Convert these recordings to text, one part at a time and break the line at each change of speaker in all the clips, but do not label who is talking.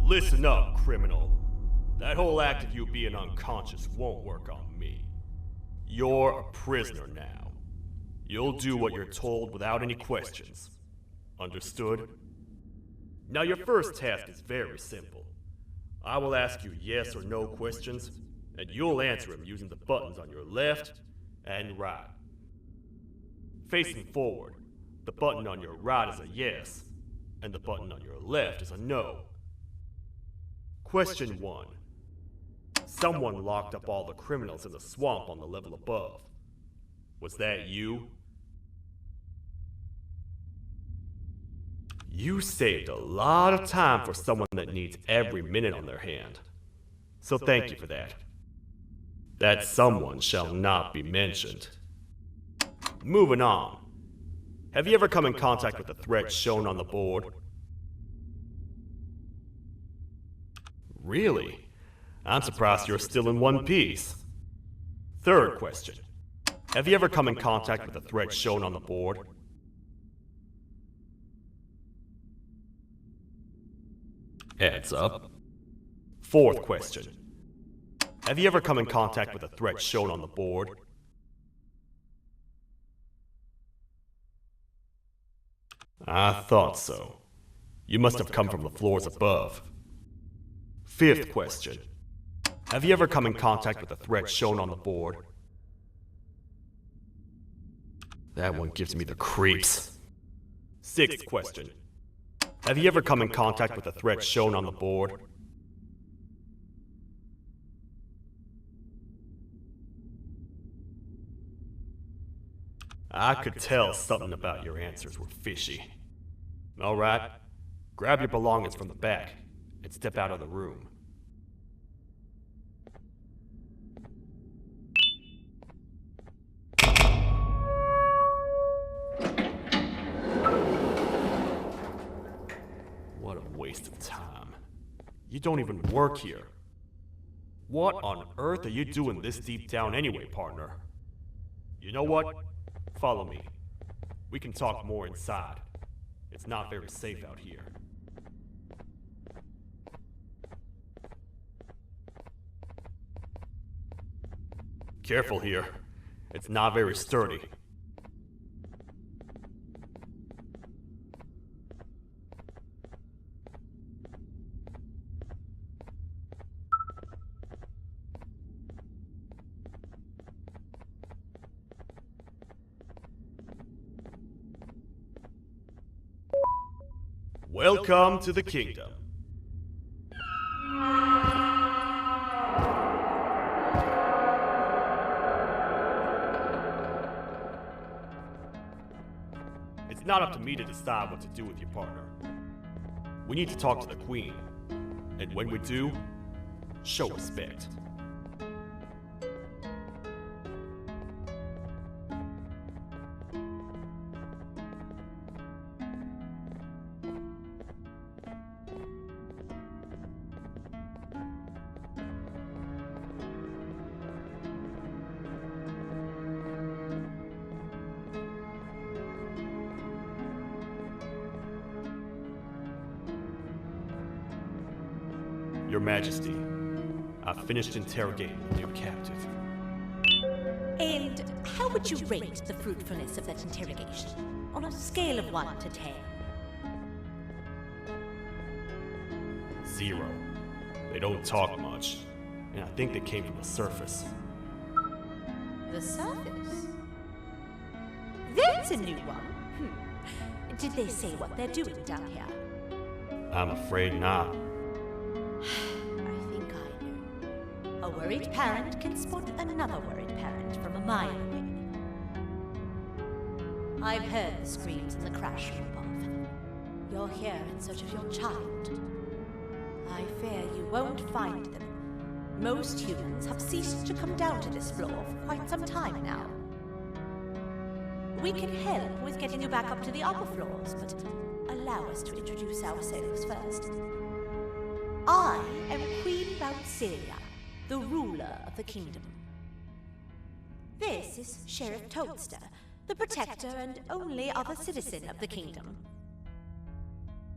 Listen up, criminal. That whole act of you being unconscious won't work on me. You're a prisoner now. You'll do what you're told without any questions. Understood? Now your first task is very simple. I will ask you yes or no questions, and you'll answer them using the buttons on your left and right. Facing forward, the button on your right is a yes, and the button on your left is a no. Question 1. Someone locked up all the criminals in the swamp on the level above. Was that you? You saved a lot of time for someone that needs every minute on their hand. So thank you for that. That someone shall not be mentioned. Moving on. Have you ever come in contact with the threat shown on the board? Really? I'm surprised you're still in one piece. Third question. Have you ever come in contact with the threat shown on the board? Heads up. Fourth question. Have you ever come in contact with the threat shown on the board? I thought so. You must have come from the floors above. Fifth question. Have you ever come in contact with the threat shown on the board? That one gives me the creeps. Sixth question. Have you ever come in contact with the threat shown on the board? I could tell something about your answers were fishy. All right, grab your belongings from the back and step out of the room. What a waste of time. You don't even work here. What on earth are you doing this deep down anyway, partner? You know what? Follow me. We can talk more inside. It's not very safe out here. Careful here. It's not very sturdy. Welcome to the kingdom. It's not up to me to decide what to do with your partner. We need to talk to the queen. And when we do, show respect. Your Majesty, I've finished interrogating the new captive.
And how would you rate the fruitfulness of that interrogation, on a scale of 1 to 10?
0. They don't talk much, and I think they came from the surface.
The surface? That's a new one. Did they say what they're doing down here?
I'm afraid not.
I think I know. A worried parent can spot another worried parent from a mile away. I've heard the screams in the crash from above. You're here in search of your child. I fear you won't find them. Most humans have ceased to come down to this floor for quite some time now. We can help with getting you back up to the upper floors, but allow us to introduce ourselves first. I am Queen Bouncelia, the ruler of the kingdom. This is Sheriff Toadster, the protector and only other citizen of the kingdom.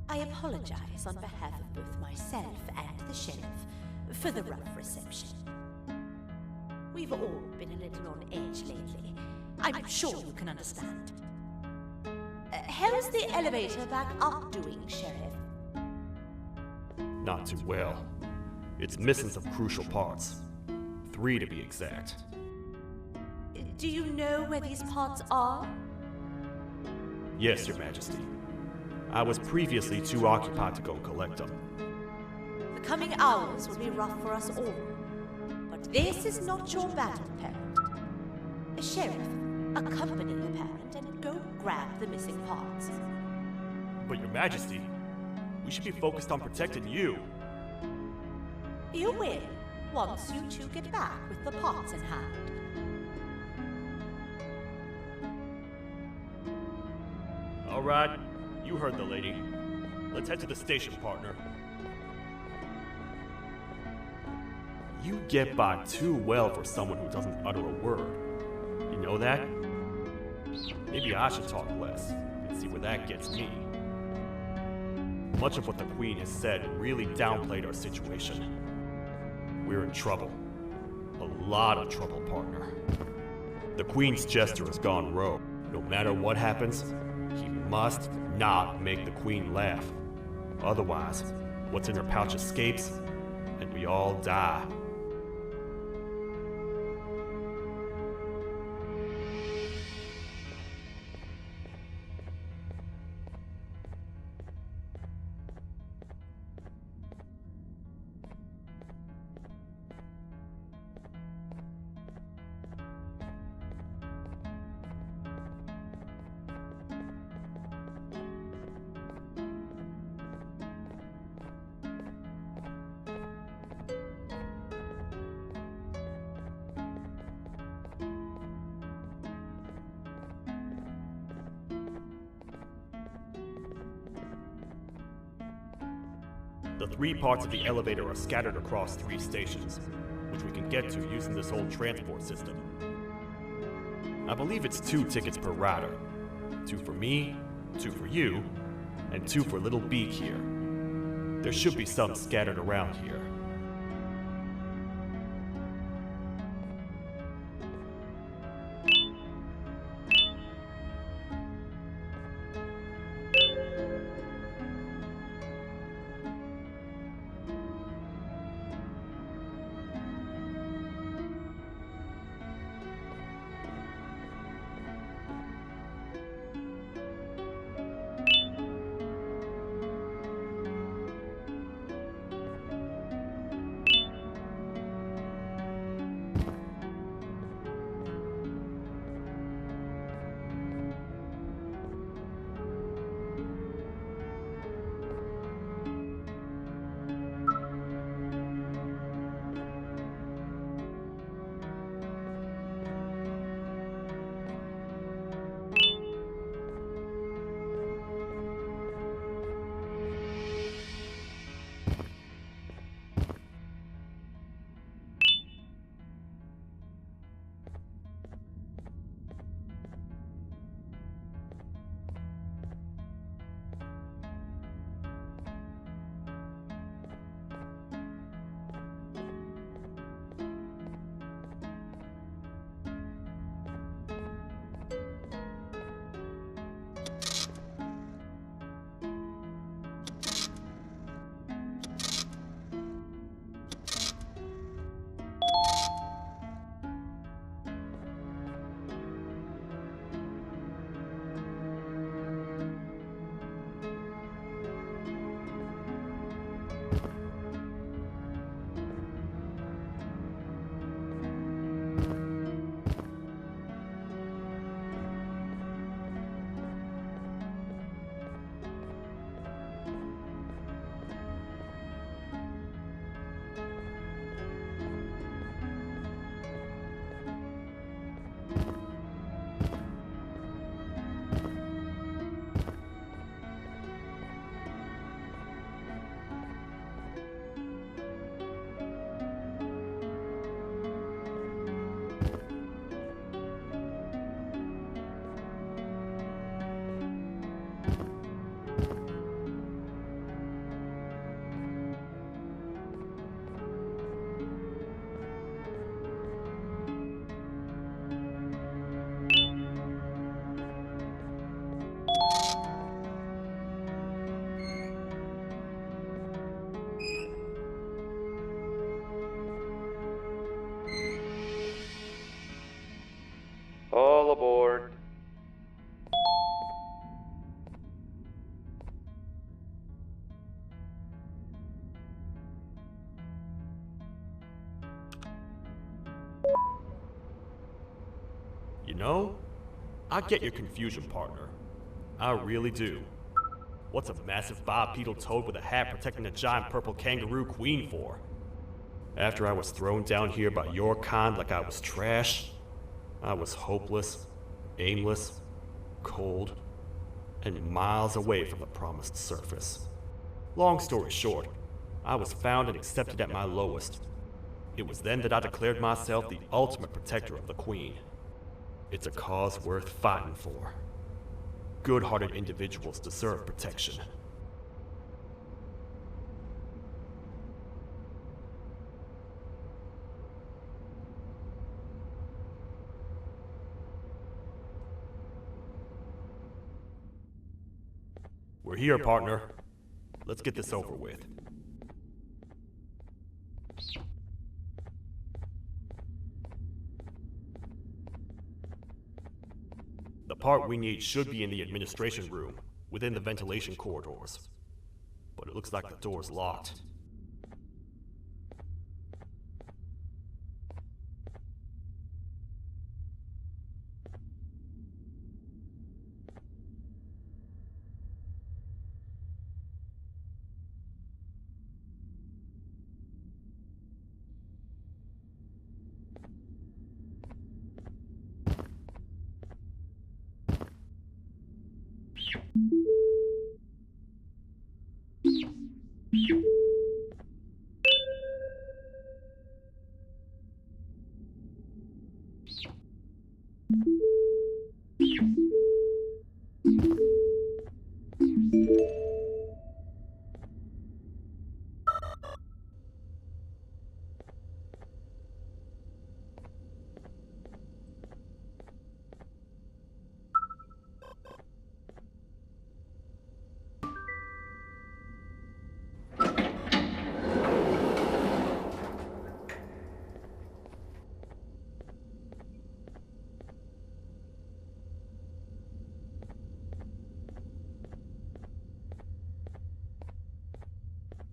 I apologize on behalf of both myself and the sheriff for the rough reception. We've all been a little on edge lately. I'm sure you can understand. How's the elevator back up doing, Sheriff?
Not too well. It's missing some crucial parts. 3 to be exact.
Do you know where these parts are?
Yes, Your Majesty. I was previously too occupied to go collect them.
The coming hours will be rough for us all. But this is not your battle, parent. Sheriff, accompany the parent and go grab the missing parts.
But Your Majesty, we should be focused on protecting you.
You will, once you two get back with the parts in hand.
All right, you heard the lady. Let's head to the station, partner. You get by too well for someone who doesn't utter a word. You know that? Maybe I should talk less and see where that gets me. Much of what the Queen has said really downplayed our situation. We're in trouble. A lot of trouble, partner. The Queen's jester has gone rogue. No matter what happens, he must not make the Queen laugh. Otherwise, what's in her pouch escapes, and we all die. The 3 parts of the elevator are scattered across 3 stations, which we can get to using this old transport system. I believe it's 2 tickets per rider. 2 for me, 2 for you, and 2 for Little Beak here. There should be some scattered around here. I get your confusion, partner. I really do. What's a massive bipedal toad with a hat protecting a giant purple kangaroo queen for? After I was thrown down here by your kind like I was trash, I was hopeless, aimless, cold, and miles away from the promised surface. Long story short, I was found and accepted at my lowest. It was then that I declared myself the ultimate protector of the Queen. It's a cause worth fighting for. Good-hearted individuals deserve protection. We're here, partner. Let's get this over with. The part we need should be in the administration room, within the ventilation corridors. But it looks like the door's locked.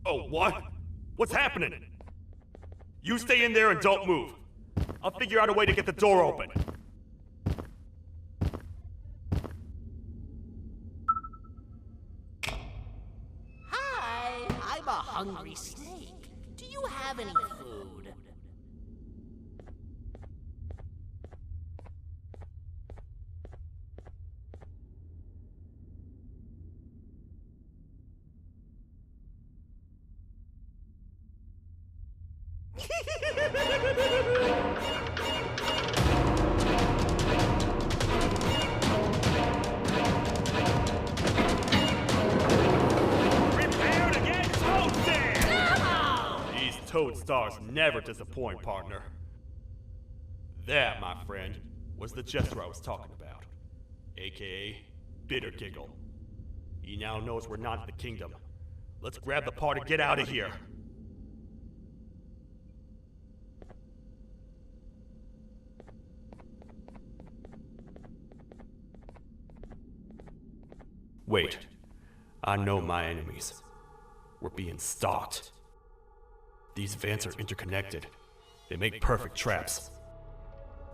Oh, what? What's happening? You stay in there and don't move. I'll figure out a way to get the door open.
Hi, I'm a hungry snake. Do you have any food?
Prepare to get toasted! These toad stars never disappoint, partner. That, my friend, was the jester I was talking about, aka Bitter Giggle. He now knows we're not in the kingdom. Let's grab the part and get out of here. Wait, I know my enemies. We're being stalked. These vents are interconnected. They make perfect traps.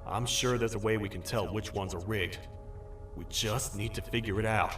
I'm sure there's a way we can tell which ones are rigged. We just need to figure it out.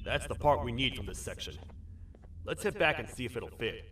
That's the part we need from this section. Let's head back and see if it'll fit.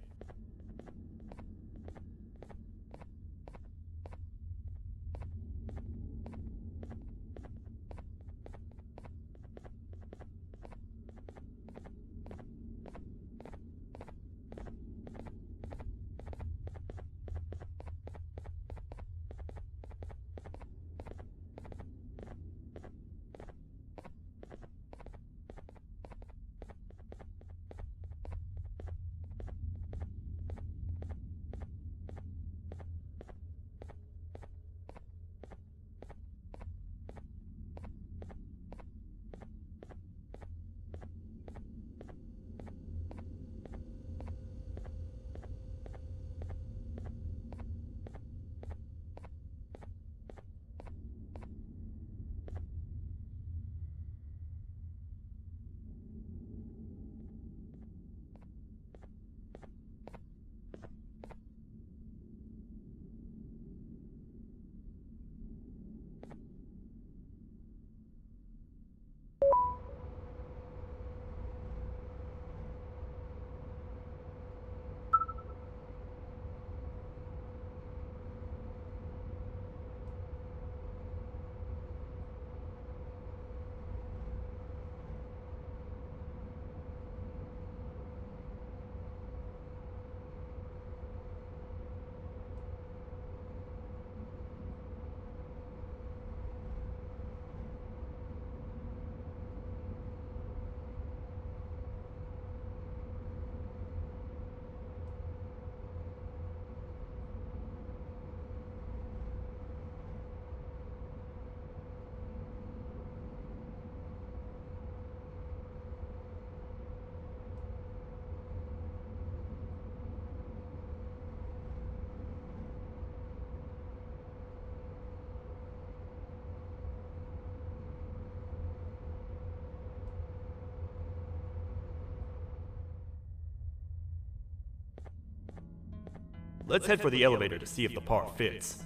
Let's head for the elevator to see if the part fits.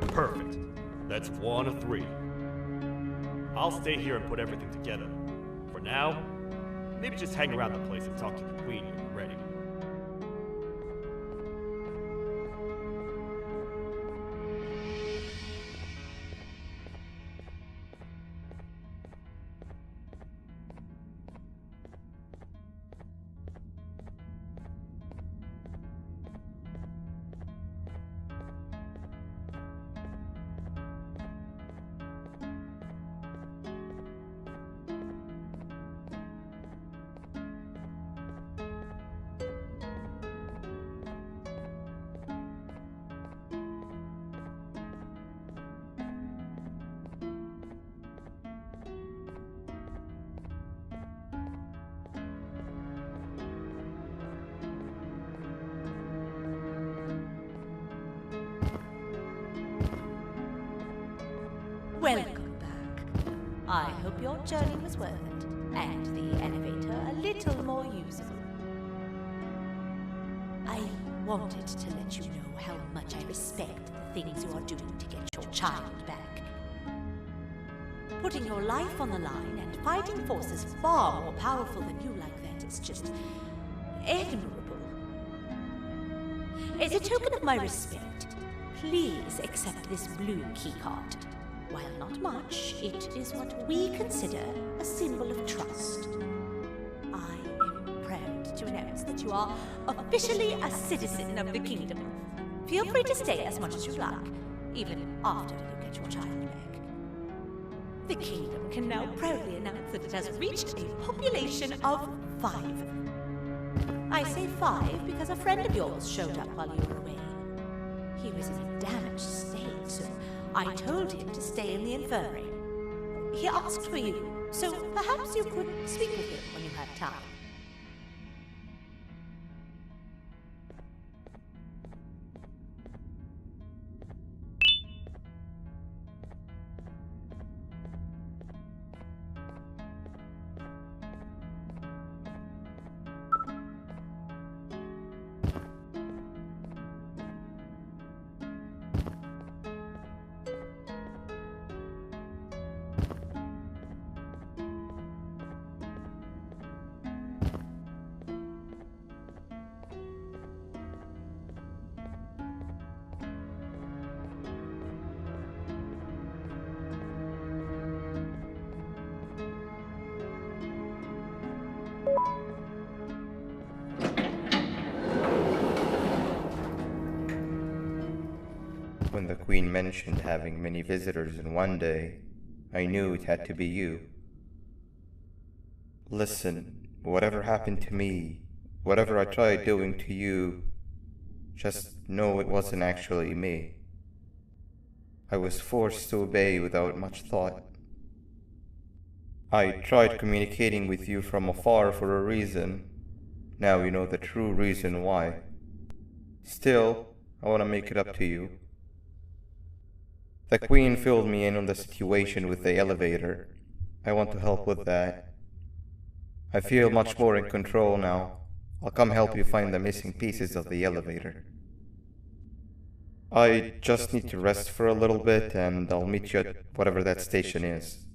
Perfect. That's 1 of 3. I'll stay here and put everything together. For now, maybe just hang around the place and talk to the Queen when you're ready.
Welcome back. I hope your journey was worth it, and the elevator a little more usable. I wanted to let you know how much I respect the things you are doing to get your child back. Putting your life on the line and fighting forces far more powerful than you like that is just admirable. As a token of my respect, please accept this blue keycard. While not much, it is what we consider a symbol of trust. I am proud to announce that you are officially a citizen of the kingdom. Feel free to stay as much as you like, even after you get your child back. The kingdom can now proudly announce that it has reached a population of 5. I say 5 because a friend of yours showed up while you were away. He was in a damaged state, so I told him to stay in the infirmary. He asked for you, so perhaps you could speak with him when you have time.
When the Queen mentioned having many visitors in one day, I knew it had to be you. Listen, whatever happened to me, whatever I tried doing to you, just know it wasn't actually me. I was forced to obey without much thought. I tried communicating with you from afar for a reason. Now you know the true reason why. Still, I want to make it up to you. The Queen filled me in on the situation with the elevator. I want to help with that. I feel much more in control now. I'll come help you find the missing pieces of the elevator. I just need to rest for a little bit and I'll meet you at whatever that station is.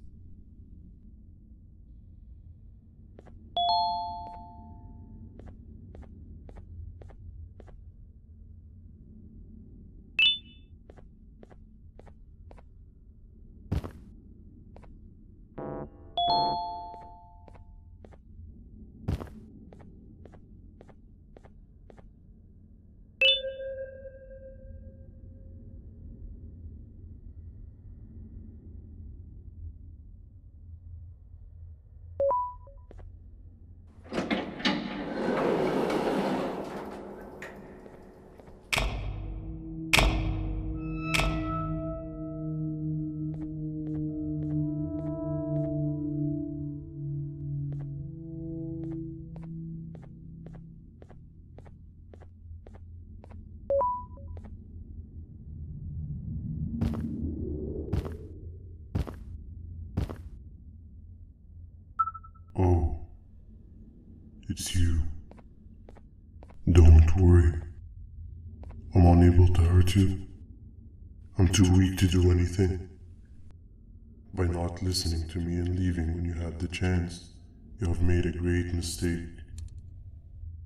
Oh, it's you. Don't worry. I'm unable to hurt you. I'm too weak to do anything. By not listening to me and leaving when you had the chance, you have made a great mistake.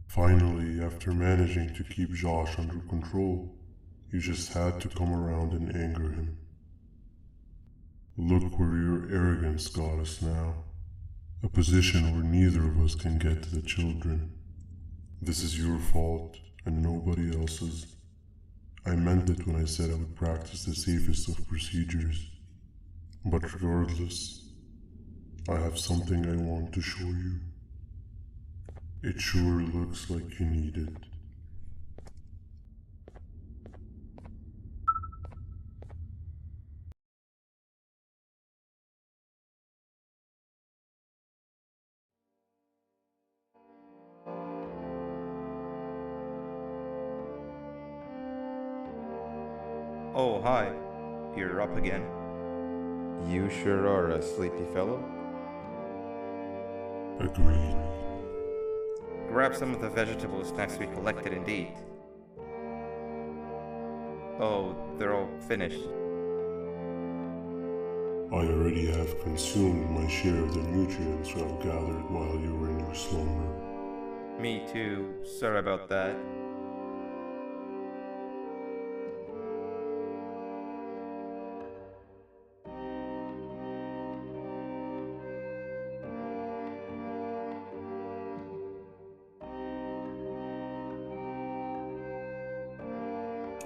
Finally, after managing to keep Josh under control, you just had to come around and anger him. Look where your arrogance got us now. A position where neither of us can get to the children. This is your fault and nobody else's. I meant it when I said I would practice the safest of procedures. But regardless, I have something I want to show you. It sure looks like you need it.
Oh, hi. You're up again. You sure are a sleepy fellow.
Agreed.
Grab some of the vegetable snacks we collected and eat. Oh, they're all finished.
I already have consumed my share of the nutrients you have gathered while you were in your slumber.
Me too. Sorry about that.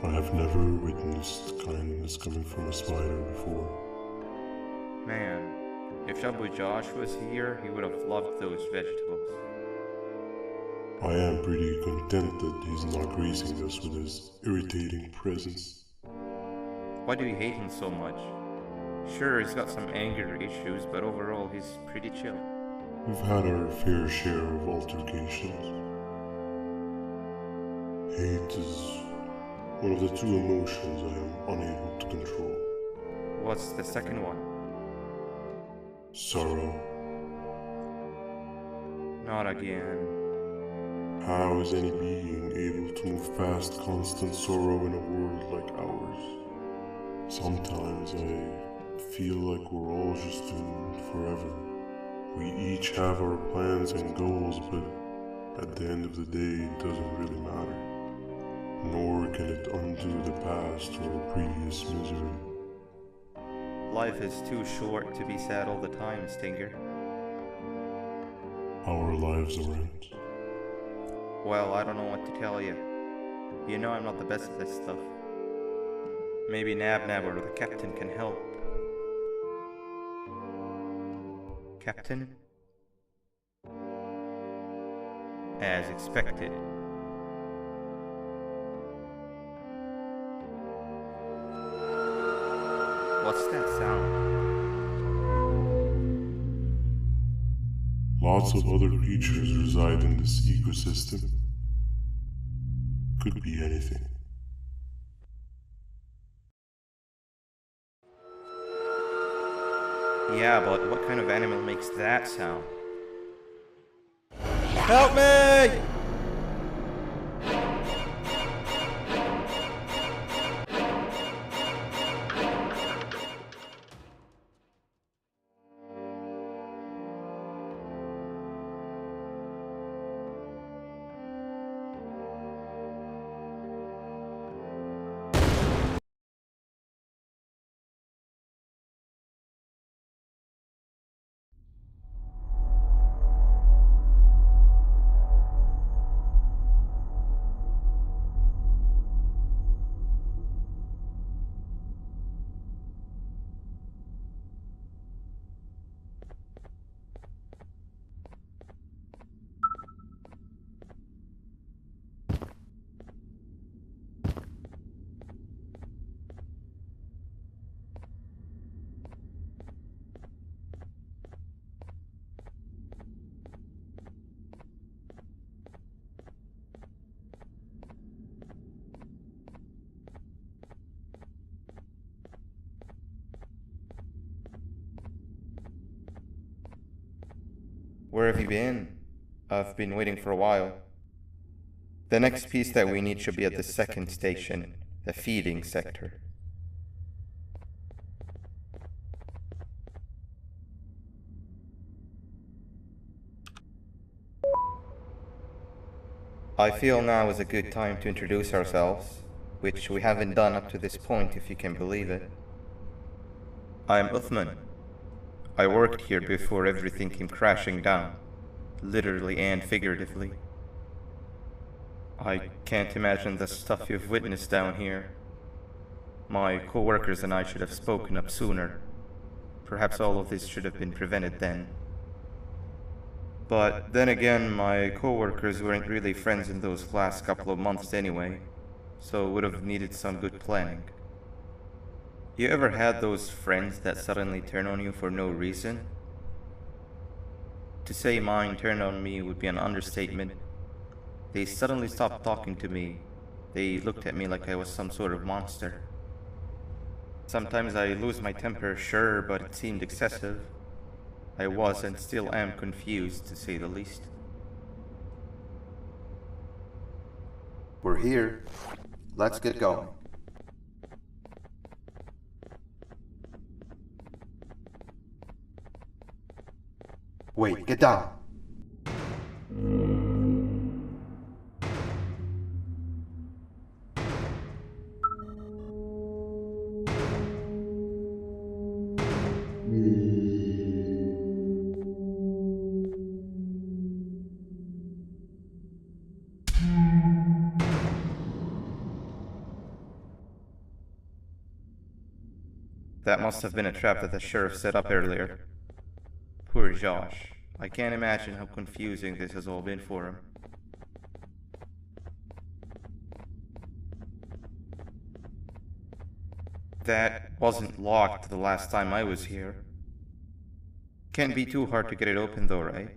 I have never witnessed kindness coming from a spider before.
Man, if Shabu Josh was here, he would have loved those vegetables.
I am pretty content that he's not gracing us with his irritating presence.
Why do you hate him so much? Sure, he's got some anger issues, but overall he's pretty chill.
We've had our fair share of altercations. Hate is one of the two emotions I am unable to control.
What's the second one?
Sorrow.
Not again.
How is any being able to move past constant sorrow in a world like ours? Sometimes I feel like we're all just doomed forever. We each have our plans and goals, but at the end of the day, it doesn't really matter. Nor can it undo the past or previous misery.
Life is too short to be sad all the time, Stinger.
Our lives aren't.
Well, I don't know what to tell you. You know I'm not the best at this stuff. Maybe Nab or the captain can help. Captain? As expected. What's that sound?
Lots of other creatures reside in this ecosystem. Could be anything.
Yeah, but what kind of animal makes that sound?
Help me!
Where have you been? I've been waiting for a while. The next piece that we need should be at the second station, the feeding sector. I feel now is a good time to introduce ourselves, which we haven't done up to this point, if you can believe it. I'm Uthman. I worked here before everything came crashing down, literally and figuratively. I can't imagine the stuff you've witnessed down here. My co-workers and I should have spoken up sooner. Perhaps all of this should have been prevented then. But then again, my co-workers weren't really friends in those last couple of months anyway, so would have needed some good planning. You ever had those friends that suddenly turn on you for no reason? To say mine turned on me would be an understatement. They suddenly stopped talking to me. They looked at me like I was some sort of monster. Sometimes I lose my temper, sure, but it seemed excessive. I was and still am confused, to say the least.
We're here. Let's get going.
Wait, get down. That must have been a trap that the sheriff set up earlier. Poor Josh. I can't imagine how confusing this has all been for him. That wasn't locked the last time I was here. Can't be too hard to get it open though, right?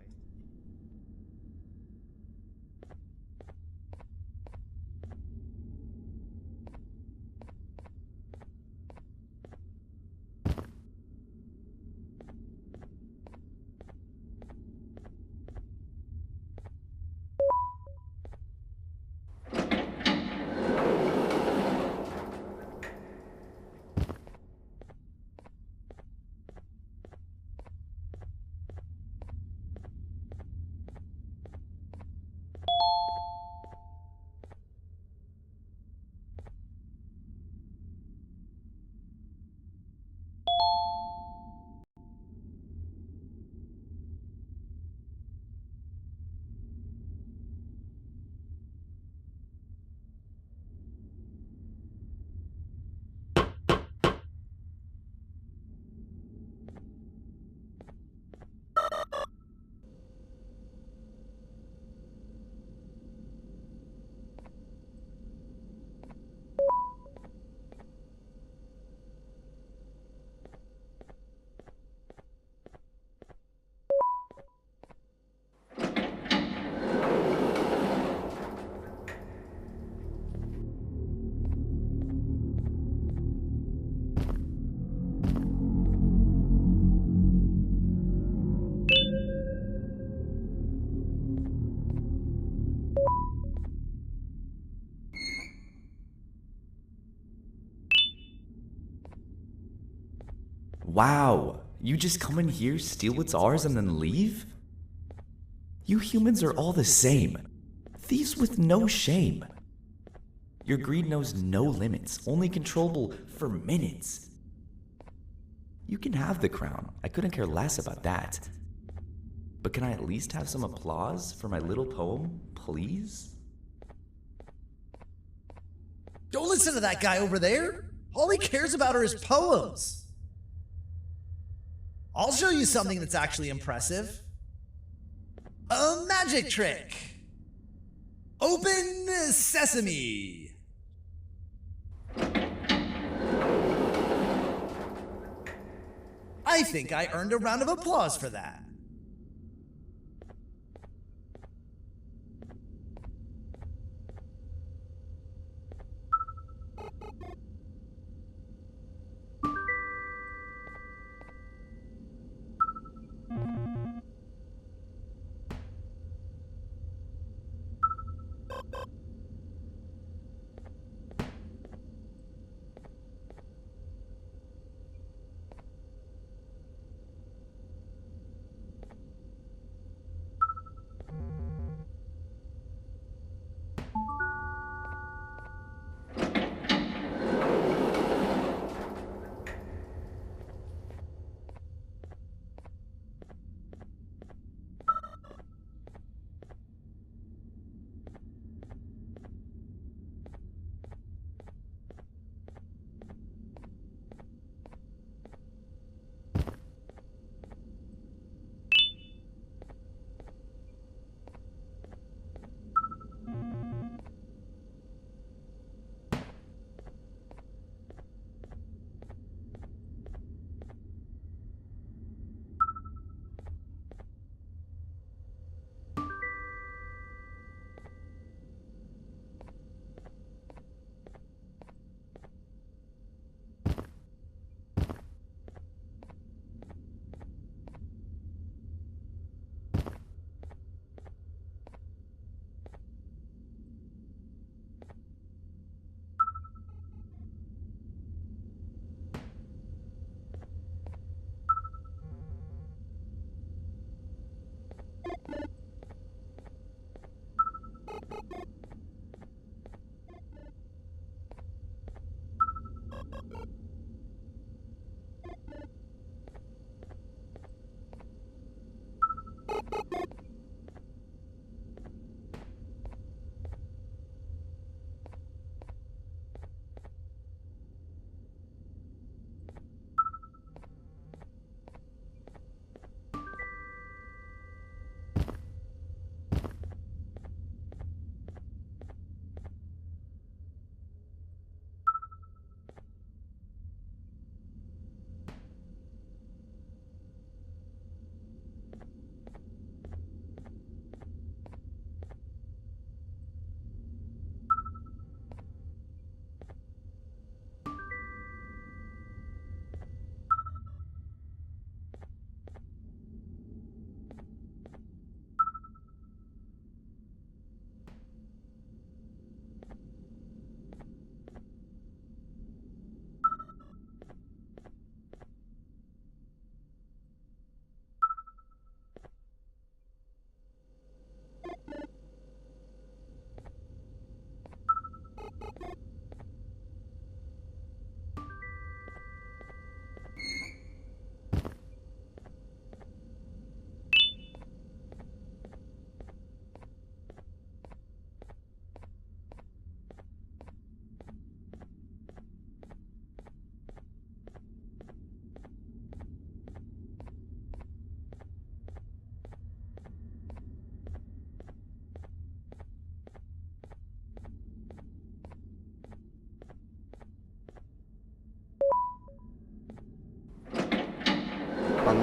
Wow, you just come in here, steal what's ours, and then leave? You humans are all the same. Thieves with no shame. Your greed knows no limits, only controllable for minutes. You can have the crown. I couldn't care less about that. But can I at least have some applause for my little poem, please?
Don't listen to that guy over there. All he cares about are his poems. I'll show you something that's actually impressive. A magic trick. Open sesame. I think I earned a round of applause for that.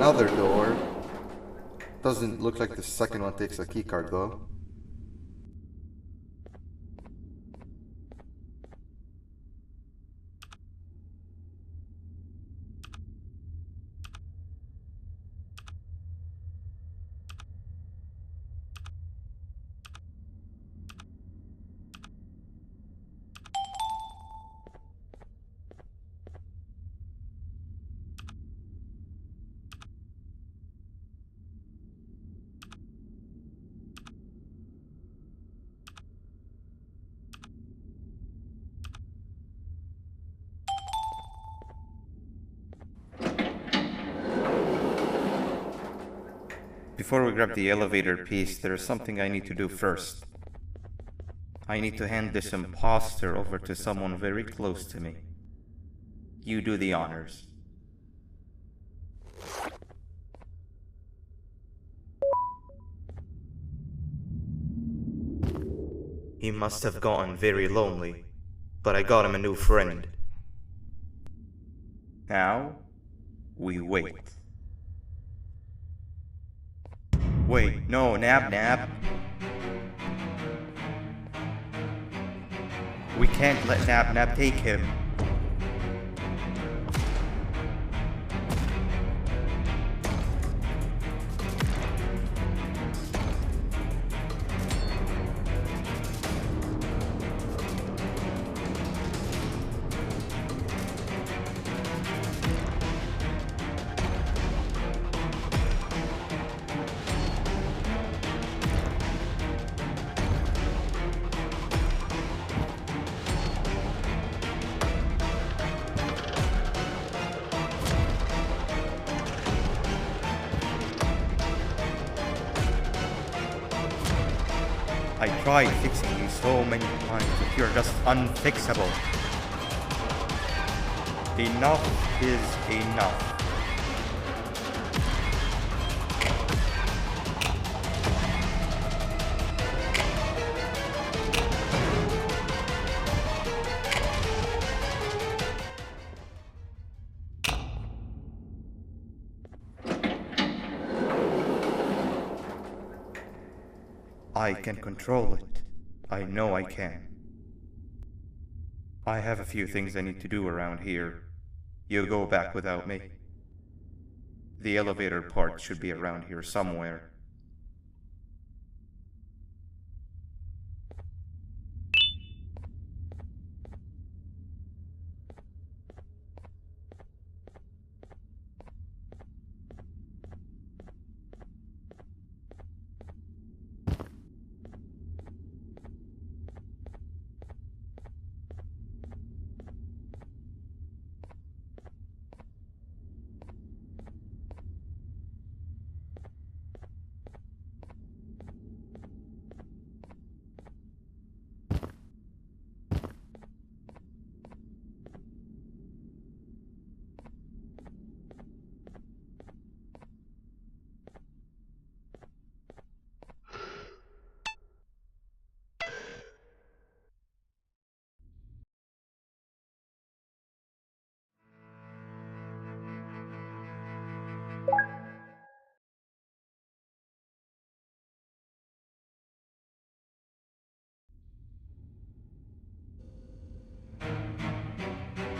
another door. Doesn't look like the second one takes a keycard though. Before we grab the elevator piece, there is something I need to do first. I need to hand this imposter over to someone very close to me. You do the honors. He must have gotten very lonely, but I got him a new friend. Now, we wait. Wait, no, Nab. We can't let Nab take him. I tried fixing you so many times, but you're just unfixable. Enough is enough. I can control it. I know I can. I have a few things I need to do around here. You go back without me. The elevator part should be around here somewhere.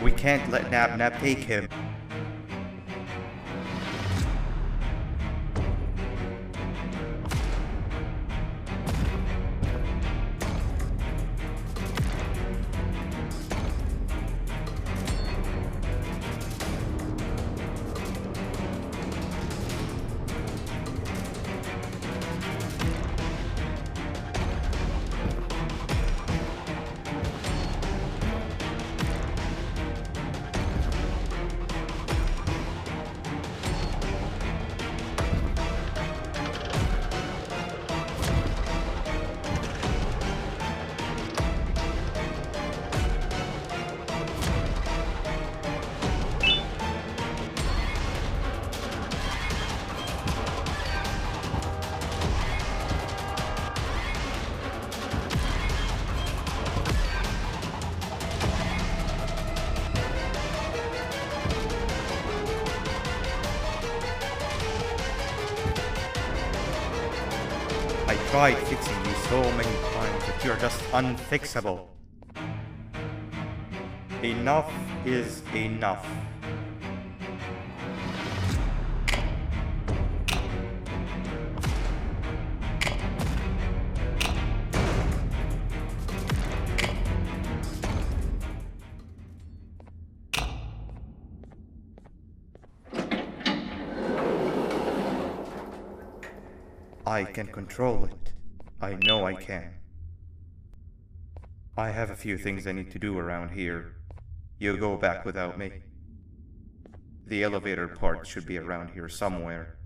We can't let Nab take him. I tried fixing you so many times, but you're just unfixable. Enough is enough. I can control it. I know I can. I have a few things I need to do around here. You go back without me. The elevator part should be around here somewhere.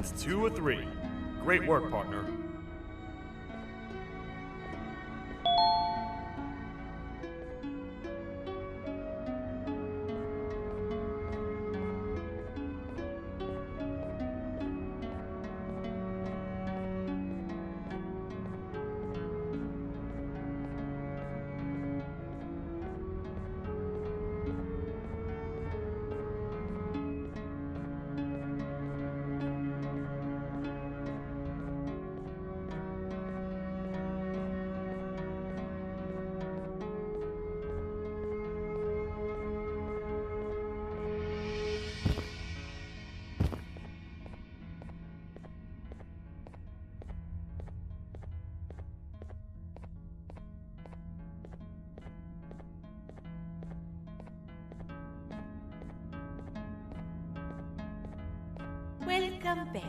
That's 2 of 3. Great work, partner.
beg.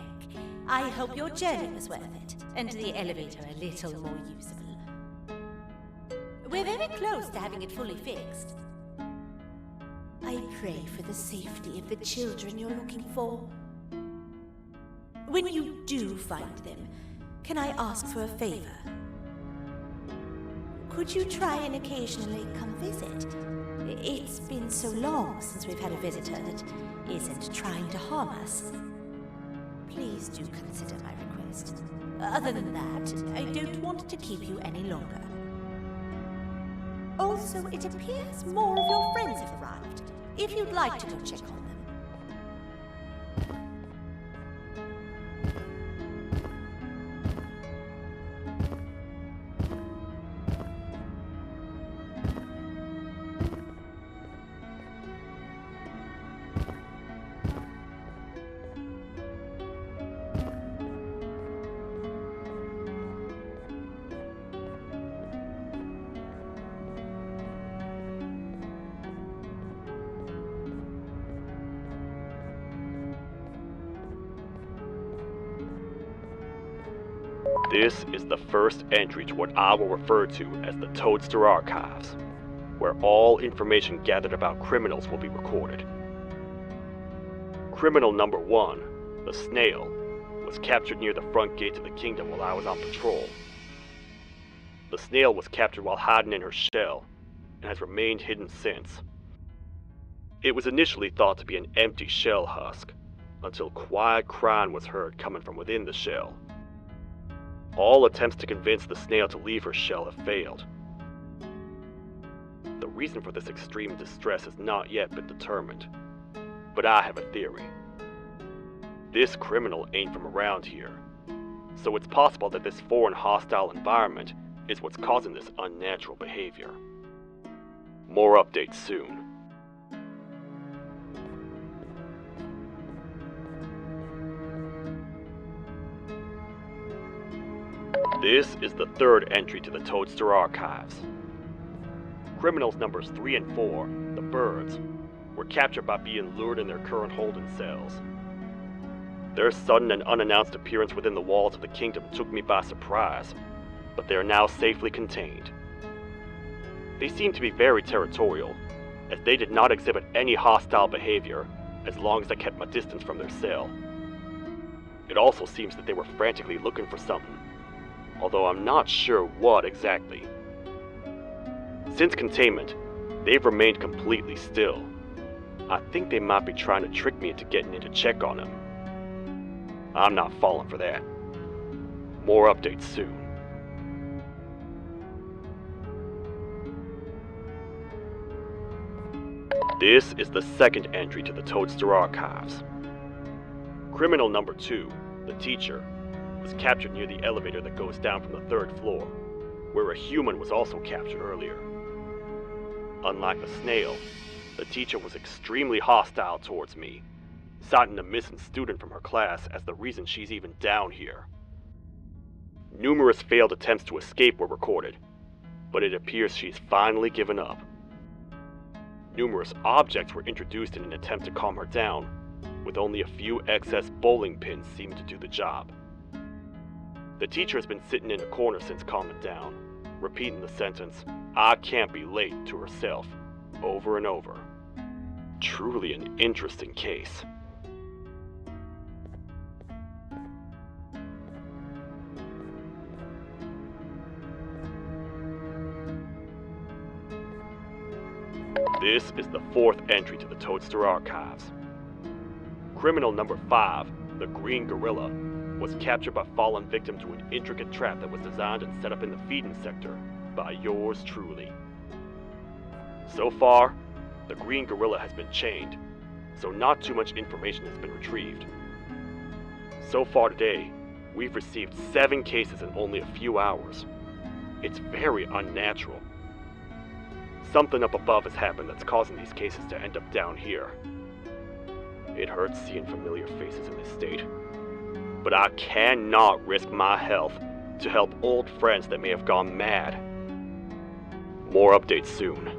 I hope your journey was worth it, and the elevator a little more usable. We're very close to having it fully fixed. I pray for the safety of the children you're looking for. When you do find them, can I ask for a favor? Could you try and occasionally come visit? It's been so long since we've had a visitor that isn't trying to harm us. Please do consider my request. Other than that, I don't want to keep you any longer. Also, it appears more of your friends have arrived. If you'd like to go check on them.
This is the first entry to what I will refer to as the Toadster Archives, where all information gathered about criminals will be recorded. Criminal number 1, the Snail, was captured near the front gates of the kingdom while I was on patrol. The Snail was captured while hiding in her shell, and has remained hidden since. It was initially thought to be an empty shell husk, until quiet crying was heard coming from within the shell. All attempts to convince the Snail to leave her shell have failed. The reason for this extreme distress has not yet been determined, but I have a theory. This criminal ain't from around here, so it's possible that this foreign hostile environment is what's causing this unnatural behavior. More updates soon. This is the third entry to the Toadster Archives. Criminals numbers 3 and 4, the Birds, were captured by being lured in their current holding cells. Their sudden and unannounced appearance within the walls of the kingdom took me by surprise, but they are now safely contained. They seem to be very territorial, as they did not exhibit any hostile behavior as long as I kept my distance from their cell. It also seems that they were frantically looking for something, although I'm not sure what exactly. Since containment, they've remained completely still. I think they might be trying to trick me into getting in to check on them. I'm not falling for that. More updates soon. This is the second entry to the Toadster Archives. Criminal number 2, the Teacher, was captured near the elevator that goes down from the 3rd floor, where a human was also captured earlier. Unlike the Snail, the Teacher was extremely hostile towards me, citing a missing student from her class as the reason she's even down here. Numerous failed attempts to escape were recorded, but it appears she's finally given up. Numerous objects were introduced in an attempt to calm her down, with only a few excess bowling pins seeming to do the job. The Teacher has been sitting in a corner since calming down, repeating the sentence, "I can't be late," to herself, over and over. Truly an interesting case. This is the 4th entry to the Toadster Archives. Criminal number 5, the Green Gorilla, was captured by falling victim to an intricate trap that was designed and set up in the feeding sector by yours truly. So far, the Green Gorilla has been chained, so not too much information has been retrieved. So far today, we've received 7 cases in only a few hours. It's very unnatural. Something up above has happened that's causing these cases to end up down here. It hurts seeing familiar faces in this state, but I cannot risk my health to help old friends that may have gone mad. More updates soon.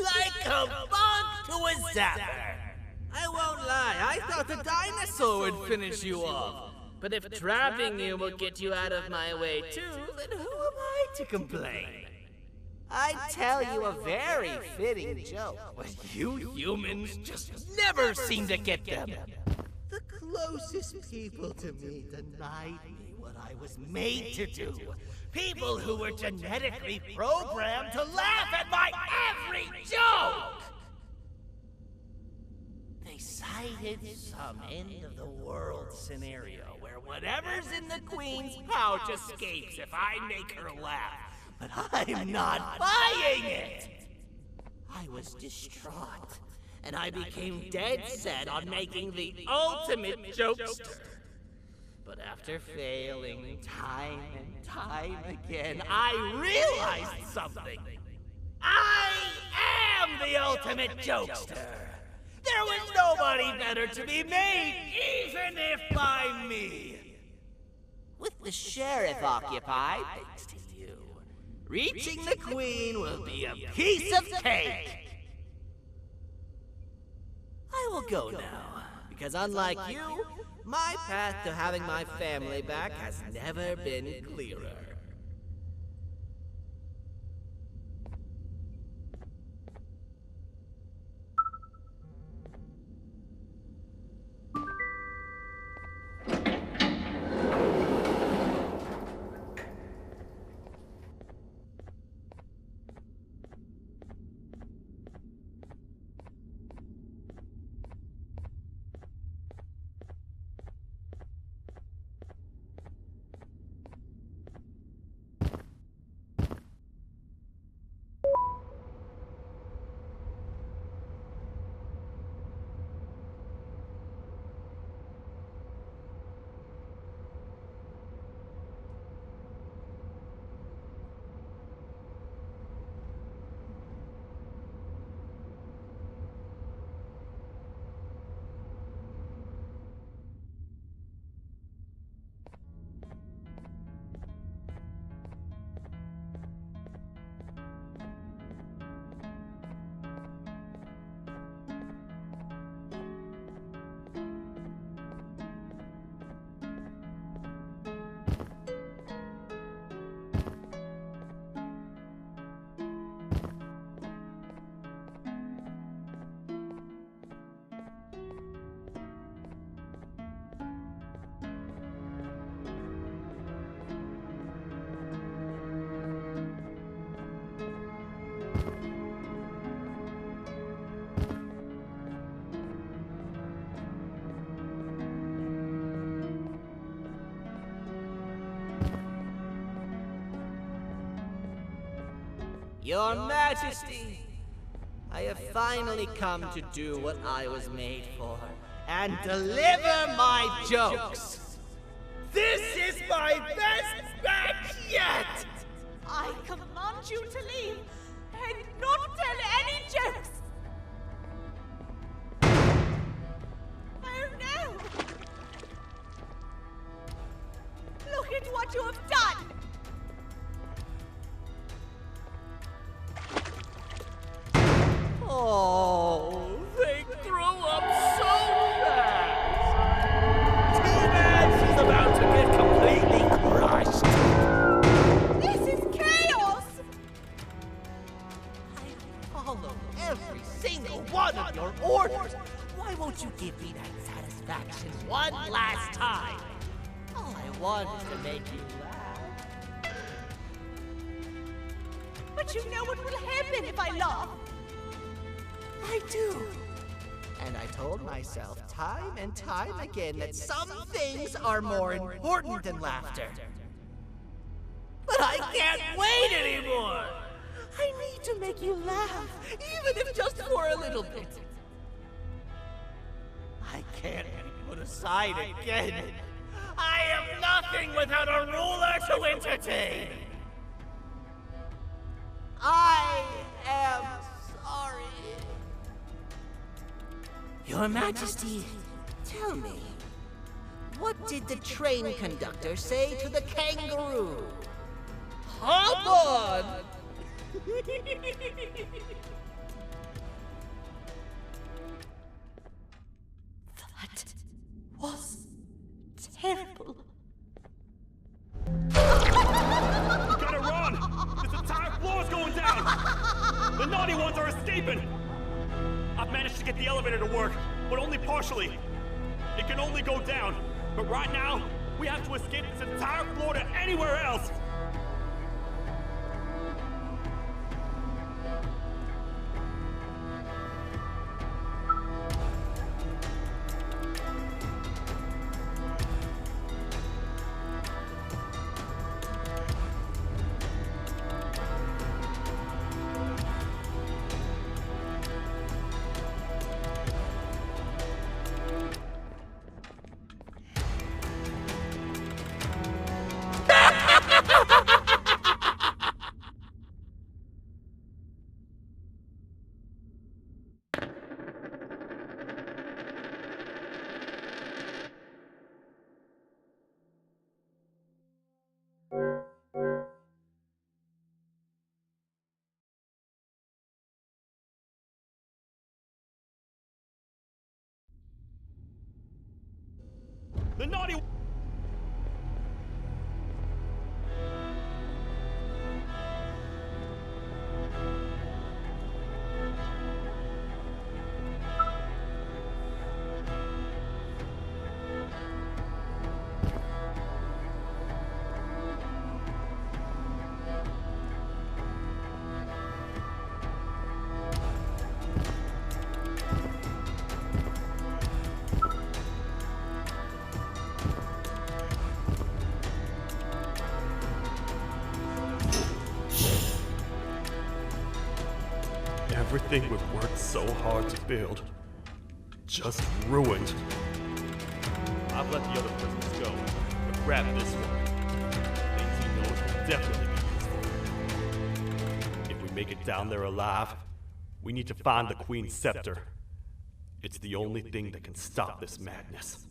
Like a bug to a zapper. I won't lie, I thought the dinosaur would finish you off. But if trapping you will get you out of my way too, then who am I to complain? I'd tell you a very fitting joke, but you humans just never seem to get them. The The closest people to me denied me what I was made to do. People who were genetically programmed to laugh at my every joke! They cited some end-of-the-world scenario where whatever's in the Queen's pouch escapes if I make her laugh. But I'm not buying it! I was distraught, and I became dead set on making the ultimate jokester. But after failing time and time again, I realized something. I am the ultimate jokester! There was nobody better to be made, even if by me! With the sheriff occupied, thanks to you, reaching the Queen will be a piece of cake! I will go now, because unlike you, my path to having my family back has never been clearer. Your Majesty, I have finally come to do what I was made for, and deliver my jokes! This is my best batch yet!
I command you to leave and not tell any jokes! Oh no! Look at what you have done!
Oh, they threw up so fast! Too bad she's about to get completely crushed!
This is chaos!
I follow every single one of your orders! Why won't you give me that satisfaction one last time? All I want is to make you laugh.
But you know what will happen if I laugh.
I do. And I told myself time and time again that some things are more important than laughter. But I can't wait anymore! I need to make you laugh, even if just for a little bit. I can't be put aside again. I am nothing without a ruler to entertain. I am sorry. Your Majesty, tell me, what did the train conductor say to the kangaroo? Hop on!
That was terrible.
Gotta run! This entire floor's going down! The naughty ones are escaping! I've managed to get the elevator to work, but only partially. It can only go down. But right now, we have to escape this entire floor to anywhere else. The naughty... Everything we've worked so hard to build, just ruined. I've let the other prisoners go, but grab this one. Things he knows will definitely be useful. If we make it down there alive, we need to find the Queen's scepter. It's the only thing that can stop this madness.